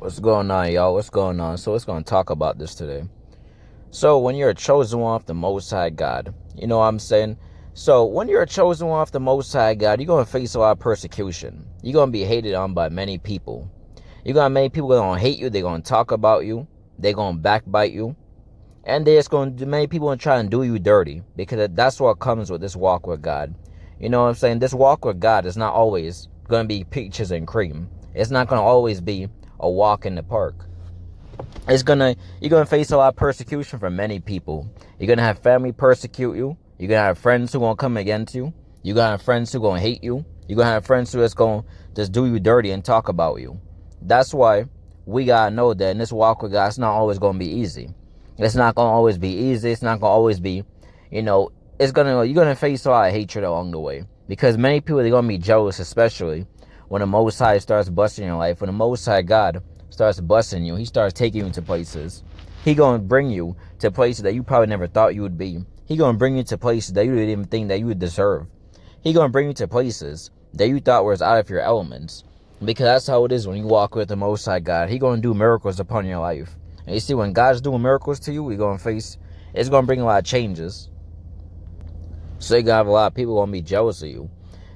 What's going on, y'all? What's going on? So let's going to talk about this today. So when you're a chosen one of the Most High God, you know what I'm saying? So when you're a chosen one of the Most High God, you're going to face a lot of persecution. You're going to be hated on by many people. You're going to many people going to hate you. They're going to talk about you. They're going to backbite you. And there's going to many people going to try and do you dirty, because that's what comes with this walk with God. You know what I'm saying? This walk with God is not always going to be peaches and cream. It's not going to always be a walk in the park. You're gonna face a lot of persecution from many people. You're gonna have family persecute you. You're gonna have friends who gonna come against you. You're gonna have friends who gonna hate you. You're gonna have friends who just gonna just do you dirty and talk about you. That's why we gotta know that in this walk with God, it's not always gonna be easy. It's not gonna always be easy. It's not gonna always be, you're gonna face a lot of hatred along the way, because many people, they're gonna be jealous, especially when the Most High starts busting your life. When the Most High God starts busting you, he starts taking you into places. He gonna bring you to places that you probably never thought you would be. He gonna bring you to places that you didn't even think that you would deserve. He gonna bring you to places that you thought was out of your elements, because that's how it is when you walk with the Most High God. He gonna do miracles upon your life. And you see, when God's doing miracles to you, it's gonna bring a lot of changes. So you're gonna have a lot of people gonna be jealous of you.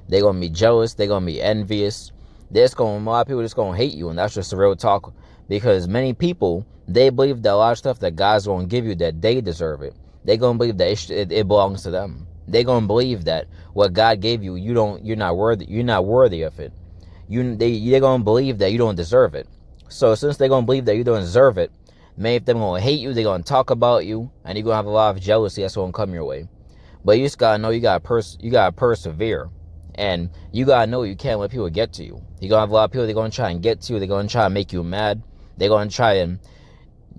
They're gonna be jealous. They're gonna be envious. A lot of people just gonna hate you, and that's just the real talk. Because many people, they believe that a lot of stuff that God's gonna give you, that they deserve it. They gonna believe that it belongs to them. They gonna believe that what God gave you, you're not worthy. You're not worthy of it. They're gonna believe that you don't deserve it. So since they're gonna believe that you don't deserve it, many of them gonna hate you. They're gonna talk about you, and you're gonna have a lot of jealousy that's gonna come your way. But you just gotta know you gotta persevere. And you gotta know you can't let people get to you. You're gonna have a lot of people, they're gonna try and get to you. They're gonna try and make you mad. They're gonna try and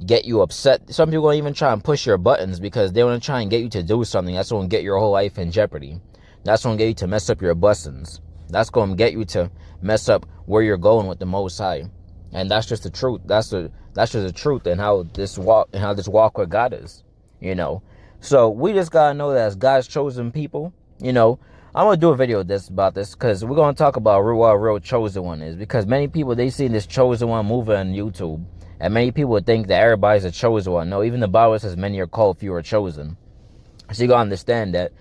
get you upset. Some people gonna even try and push your buttons, because they wanna try and get you to do something that's gonna get your whole life in jeopardy. That's gonna get you to mess up your blessings. That's gonna get you to mess up where you're going with the Most High. And that's just the truth. That's just the truth, and how this walk with God is. So we just gotta know that as God's chosen people, I'm going to do a video about this, because we're going to talk about what a real chosen one is. Because many people, they see this chosen one movie on YouTube, and many people think that everybody's a chosen one. No, even the Bible says many are called, few are chosen. So you got to understand that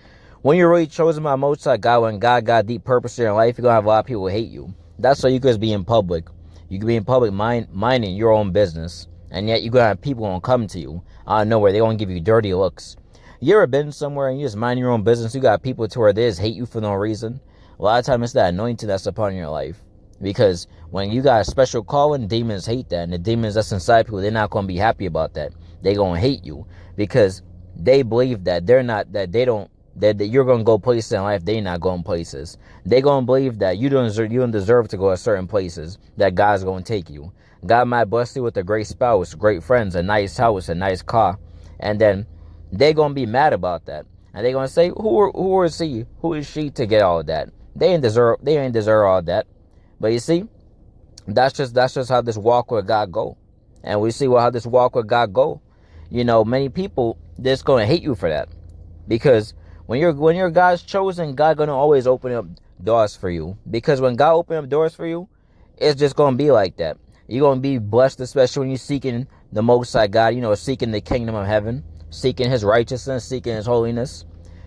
when you're really chosen by Most High God, when God got deep purpose in your life, you're going to have a lot of people who hate you. That's why you could be in public. You could be in public minding your own business, and yet you're going to have people going to come to you out of nowhere. They're going to give you dirty looks. You ever been somewhere and you just mind your own business? You got people to where they just hate you for no reason. A lot of times it's that anointing that's upon your life. Because when you got a special calling, demons hate that. And the demons that's inside people, they're not going to be happy about that. They're going to hate you, because they believe that that you're going to go places in life they're not going places. They're going to believe that you don't deserve to go to certain places that God's going to take you. God might bless you with a great spouse, great friends, a nice house, a nice car. And then they're going to be mad about that. And they're going to say, who is she to get all of that? They ain't deserve all that. But you see, that's just how this walk with God go. And we see how this walk with God go. Many people, they're just going to hate you for that. Because when you're God's chosen, God going to always open up doors for you. Because when God open up doors for you, it's just going to be like that. You're going to be blessed, especially when you're seeking the Most High God, seeking the kingdom of heaven, seeking his righteousness, seeking his holiness.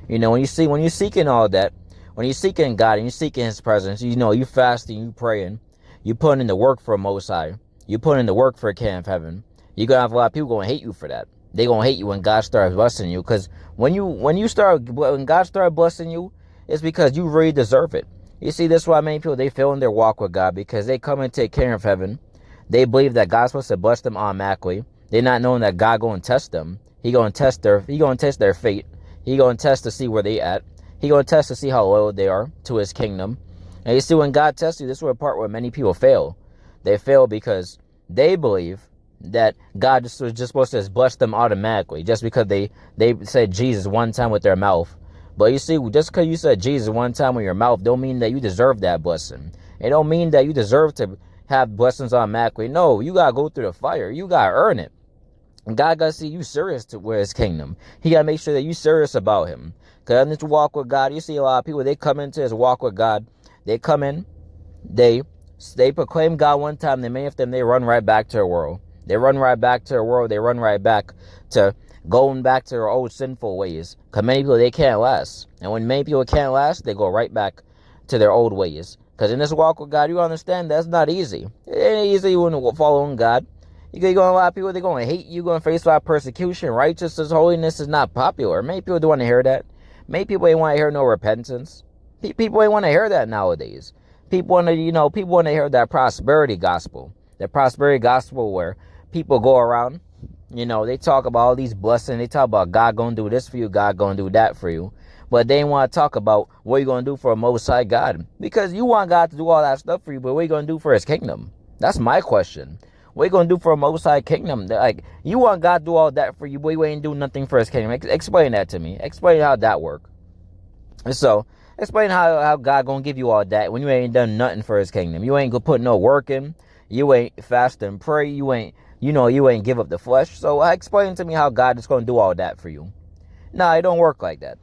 When you're seeking all that, when you're seeking God and you're seeking his presence, you fasting, you praying, you putting in the work for Most High, you putting in the work for a kingdom of heaven. You're gonna have a lot of people gonna hate you for that. They're gonna hate you when God starts blessing you, because when God starts blessing you, it's because you really deserve it. You see, that's why many people, they fail in their walk with God, because they come and take care of heaven. They believe that God's supposed to bless them automatically. They're not knowing that God going to test them. He gonna test their fate. He gonna test to see where they at. He gonna test to see how loyal they are to his kingdom. And you see, when God tests you, this is the part where many people fail. They fail because they believe that God was just supposed to bless them automatically, just because they said Jesus one time with their mouth. But you see, just because you said Jesus one time with your mouth, don't mean that you deserve that blessing. It don't mean that you deserve to have blessings automatically. No, you gotta go through the fire. You gotta earn it. God got to see you serious with his kingdom. He got to make sure that you serious about him. Because in this walk with God, you see a lot of people, they come into his walk with God. They come in, they They proclaim God one time, then many of them, they run right back to the world. They run right back to the world. They run right back to going back to their old sinful ways. Because many people, they can't last. And when many people can't last, they go right back to their old ways. Because in this walk with God, you understand that's not easy. It ain't easy when following God. You're going to a lot of people, they're going to hate you. You're going to face a lot of persecution. Righteousness, holiness is not popular. Many people don't want to hear that. Many people ain't want to hear no repentance. People ain't want to hear that nowadays. People want to, people want to hear that prosperity gospel. That prosperity gospel where people go around, they talk about all these blessings. They talk about God going to do this for you, God going to do that for you. But they want to talk about what you're going to do for a Most High God. Because you want God to do all that stuff for you, but what are you going to do for his kingdom? That's my question. What are you going to do for a Most High kingdom? Like, you want God to do all that for you, but you ain't do nothing for his kingdom. Explain that to me. Explain how that works. So, explain how God going to give you all that when you ain't done nothing for his kingdom. You ain't going to put no work in. You ain't fast and pray. You ain't give up the flesh. So, explain to me how God is going to do all that for you. Nah, it don't work like that.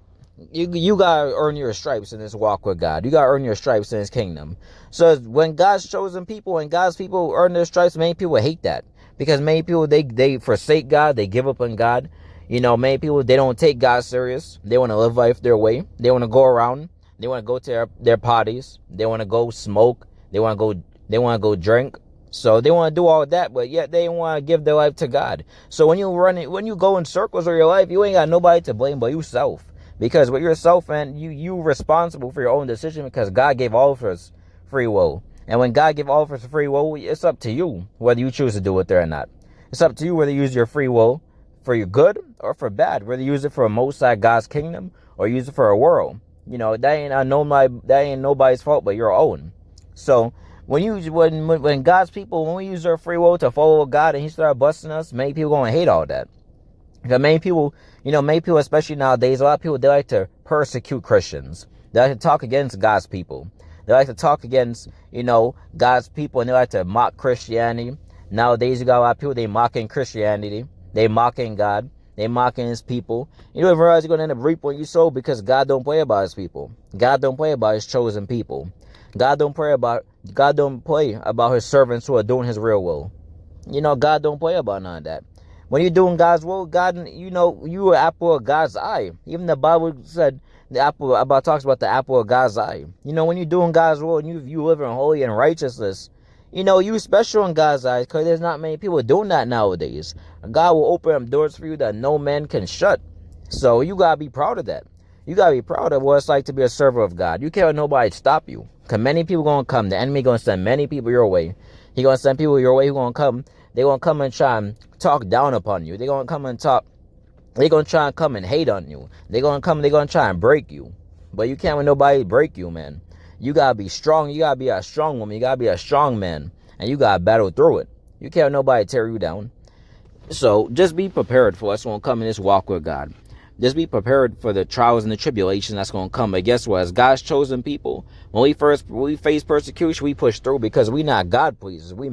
You gotta earn your stripes in this walk with God. You gotta earn your stripes in his kingdom. So when God's chosen people and God's people earn their stripes, many people hate that. Because many people, they forsake God, they give up on God. Many people, they don't take God serious. They want to live life their way. They want to go around. They want to go to their parties. They want to go smoke. They want to go drink. So they want to do all of that, but yet they want to give their life to God. So when you go in circles of your life, you ain't got nobody to blame but yourself. Because with yourself, and you responsible for your own decision, because God gave all of us free will. And when God gave all of us free will, it's up to you whether you choose to do it there or not. It's up to you whether you use your free will for your good or for bad. Whether you use it for a Most High God's kingdom or use it for a world. That ain't nobody's fault but your own. So when God's people, when we use our free will to follow God and he start busting us, many people gonna hate all that. Because many people, especially nowadays, a lot of people, they like to persecute Christians. They like to talk against God's people. They like to talk against, God's people, and they like to mock Christianity. Nowadays, you got a lot of people, they mocking Christianity. They mocking God. They mocking his people. You don't even realize you're going to end up reaping what you sow, because God don't play about his people. God don't play about his chosen people. God don't play about his servants who are doing his real will. God don't play about none of that. When you're doing God's will, God, you are apple of God's eye. Even the Bible said talks about the apple of God's eye. When you're doing God's will and you live in holy and righteousness, you special in God's eyes, because there's not many people doing that nowadays. God will open up doors for you that no man can shut. So you got to be proud of that. You got to be proud of what it's like to be a servant of God. You can't let nobody stop you. Because many people going to come. The enemy going to send many people your way. He going to send people your way who going to come. They're going to come and try and talk down upon you. They're going to come and talk. They're going to try and come and hate on you. They're going to try and break you. But you can't let nobody break you, man. You got to be strong. You got to be a strong woman. You got to be a strong man. And you got to battle through it. You can't let nobody tear you down. So just be prepared for what's going to come in this walk with God. Just be prepared for the trials and the tribulations that's going to come. But guess what? As God's chosen people, when we face persecution, we push through, because we not God pleasers. We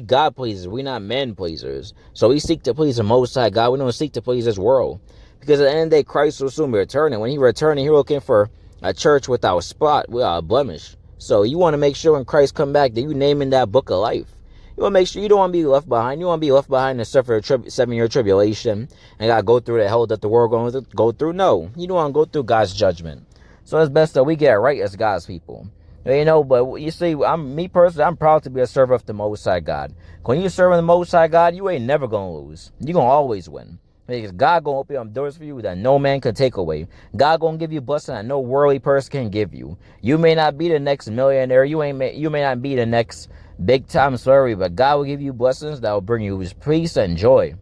God pleasers. We not man pleasers. So we seek to please the Most High God. We don't seek to please this world. Because at the end of the day, Christ will soon be returning. When he returning, he's looking for a church without spot, without blemish. So you want to make sure when Christ come back that you name in that book of life. You want to make sure you don't want to be left behind. You want to be left behind and suffer a 7-year tribulation and got to go through the hell that the world going to go through. No, you don't want to go through God's judgment. So it's best that we get it right as God's people. But you see, I'm proud to be a servant of the Most High God. When you serve the Most High God, you ain't never going to lose. You're going to always win. Because God going to open up doors for you that no man can take away. God going to give you blessing that no worldly person can give you. You may not be the next millionaire. You may not be the next big time celebrity, but God will give you blessings that will bring you his peace and joy.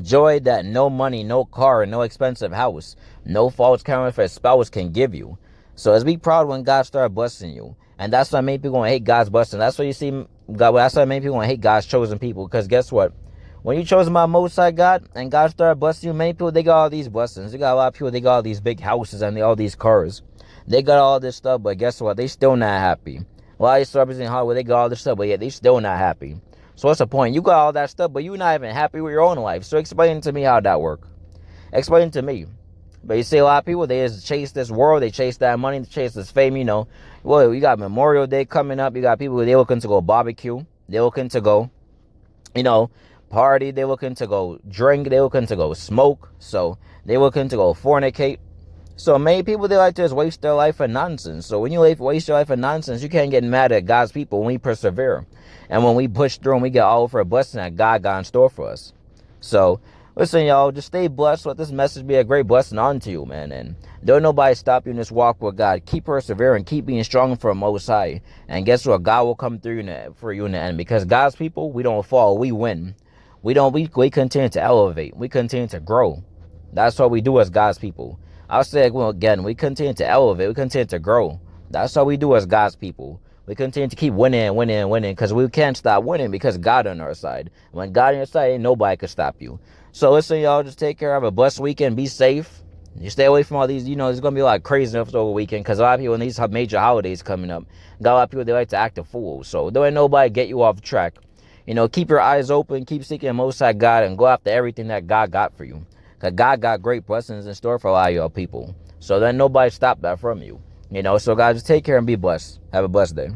Joy that no money, no car, no expensive house, no false counterfeit spouse can give you. So let's be proud when God starts blessing you. And that's why many people going to hate God's blessing. That's why you see God. That's why many people going to hate God's chosen people. Because guess what? When you chosen by Most High God and God started blessing you, many people, they got all these blessings. They got a lot of people, they got all these big houses and all these cars. They got all this stuff, but guess what? They still not happy. A lot of these celebrities in Hollywood, they got all this stuff, but yet they still not happy. So what's the point? You got all that stuff, but you're not even happy with your own life. So explain to me how that works. Explain to me. But you see a lot of people, they just chase this world, they chase that money, they chase this fame, Well, you got Memorial Day coming up. You got people, they looking to go barbecue. They looking to go, you know, party. They looking to go drink. They looking to go smoke. So they looking to go fornicate. So many people, they like to just waste their life for nonsense. So when you waste your life for nonsense, you can't get mad at God's people when we persevere. And when we push through and we get all for a blessing that God got in store for us. So listen, y'all, just stay blessed. Let this message be a great blessing unto you, man. And don't nobody stop you in this walk with God. Keep persevering. Keep being strong for the Most High. And guess what? God will come through for you in the end. Because God's people, we don't fall. We win. We continue to elevate. We continue to grow. That's what we do as God's people. I'll say it again. We continue to elevate. We continue to grow. That's what we do as God's people. We continue to keep winning, because we can't stop winning because God on our side. When God on your side, ain't nobody can stop you. So listen, y'all, just take care. Have a blessed weekend. Be safe. You stay away from all these, there's going to be a lot of craziness over the weekend because a lot of people in these major holidays coming up, got a lot of people, they like to act a fool. So don't let nobody get you off track. Keep your eyes open. Keep seeking the Most High God and go after everything that God got for you. Because God got great blessings in store for a lot of y'all people. So then nobody stop that from you. So guys, just take care and be blessed. Have a blessed day.